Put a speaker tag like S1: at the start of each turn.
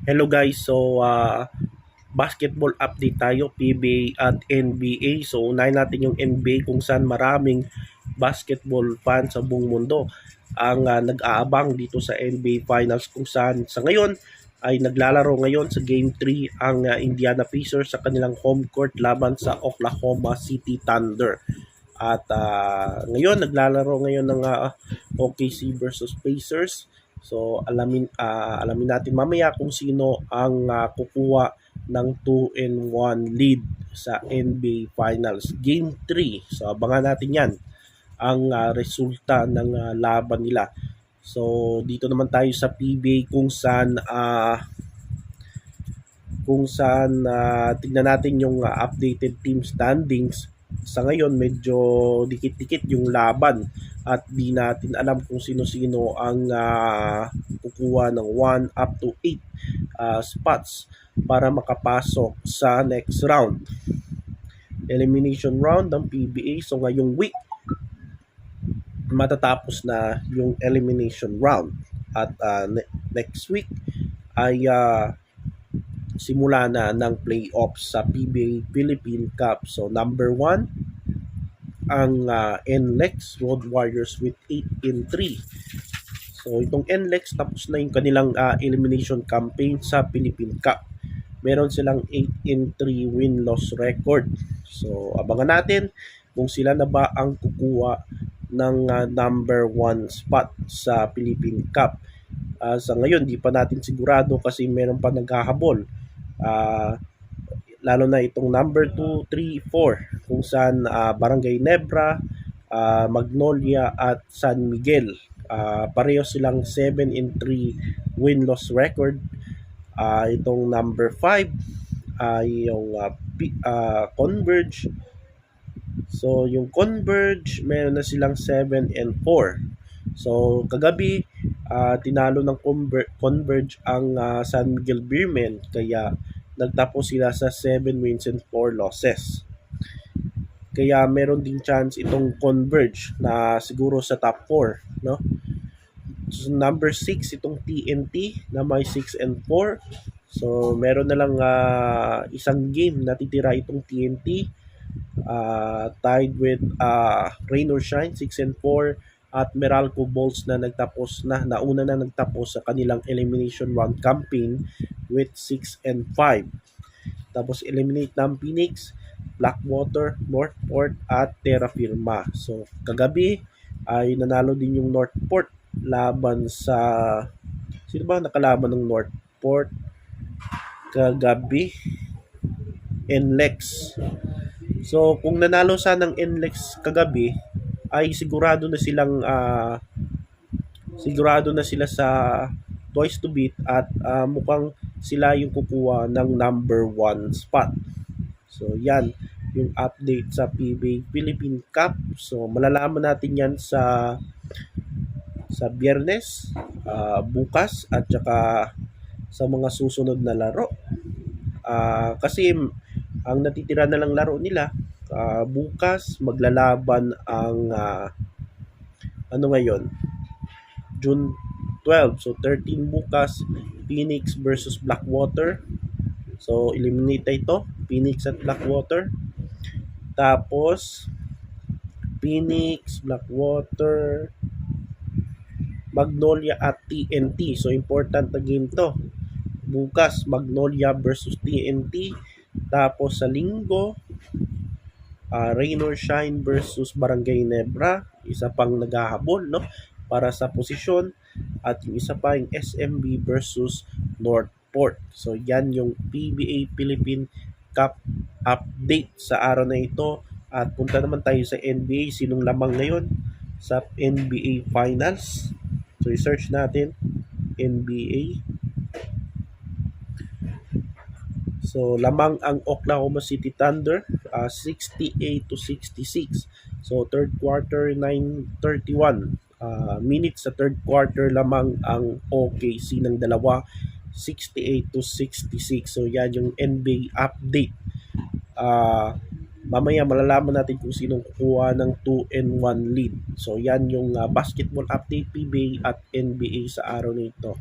S1: Hello guys, basketball update tayo, PBA at NBA. So unahin natin yung NBA kung saan maraming basketball fans sa buong mundo ang nag-aabang dito sa NBA Finals kung saan sa ngayon ay naglalaro ngayon sa Game 3 ang Indiana Pacers sa kanilang home court laban sa Oklahoma City Thunder. At ngayon naglalaro ngayon ng OKC versus Pacers. So alamin natin mamaya kung sino ang kukuha ng 2-1 lead sa NBA Finals Game 3. So abangan natin 'yan ang resulta ng laban nila. So dito naman tayo sa PBA kung saan tignan natin yung updated team standings. Sa ngayon medyo dikit-dikit yung laban at di natin alam kung sino-sino ang kukuha ng 1 up to 8 spots para makapasok sa next round. Elimination round ng PBA. So ngayong week matatapos na yung elimination round at next week ay simula na ng playoffs sa PBA Philippine Cup. So number 1 ang NLEX Road Warriors with 8-3. So itong NLEX tapos na yung kanilang elimination campaign sa Philippine Cup. Meron silang 8-3 win-loss record. So abangan natin kung sila na ba ang kukuha ng number 1 spot sa Philippine Cup. Sa ngayon, di pa natin sigurado kasi meron pa naghahabol. Lalo na itong number 2, 3, 4 kung saan Barangay Nebra, Magnolia at San Miguel. Pareho silang 7-3 win-loss record. Itong number 5 ay yung Converge. So yung Converge meron na silang 7-4. So kagabi tinalo ng Converge ang San Miguel Beermen kaya nagtapos sila sa 7 wins and 4 losses. Kaya meron ding chance itong Converge na siguro sa top 4, no? So, number 6 itong TNT na may 6-4. So meron na lang isang game na titira itong TNT. Tied with Rain or Shine 6-4 at Meralco Bulls na nauna na nagtapos sa kanilang elimination round campaign with 6-5. Tapos eliminate ng Phoenix, Blackwater, Northport at Terra Firma. So kagabi ay nanalo din yung Northport laban sa sino ba nakalaban ng Northport kagabi? NLEX. So kung nanalo sana ng NLEX kagabi ay sigurado na sila sa twice to beat at mukhang sila yung kukuha ng number 1 spot. So yan yung update sa PBA Philippine Cup. So malalaman natin yan sa Biyernes, bukas at saka sa mga susunod na laro. Kasi ang natitira na lang laro nila bukas maglalaban ang ngayon June 12, so 13 bukas, Phoenix versus Blackwater. So eliminate ito, Phoenix at Blackwater. Tapos Phoenix, Blackwater, Magnolia at TNT. So important na game to. Bukas Magnolia versus TNT. Tapos sa linggo Rain or Shine versus Barangay Nebra, isa pang naghahabol, no, para sa posisyon, at yung isa pa yung SMB versus Northport. So yan yung PBA Philippine Cup update sa araw na ito. At punta naman tayo sa NBA, sinong lamang ngayon sa NBA Finals. So i-search natin NBA. So lamang ang Oklahoma City Thunder 68-66. So third quarter 9:31 minutes sa third quarter lamang ang OKC ng dalawa 68-66. So yan yung NBA update. Mamaya malalaman natin kung sinong kukuha ng 2-1 lead. So yan yung basketball update PBA at NBA sa araw na ito.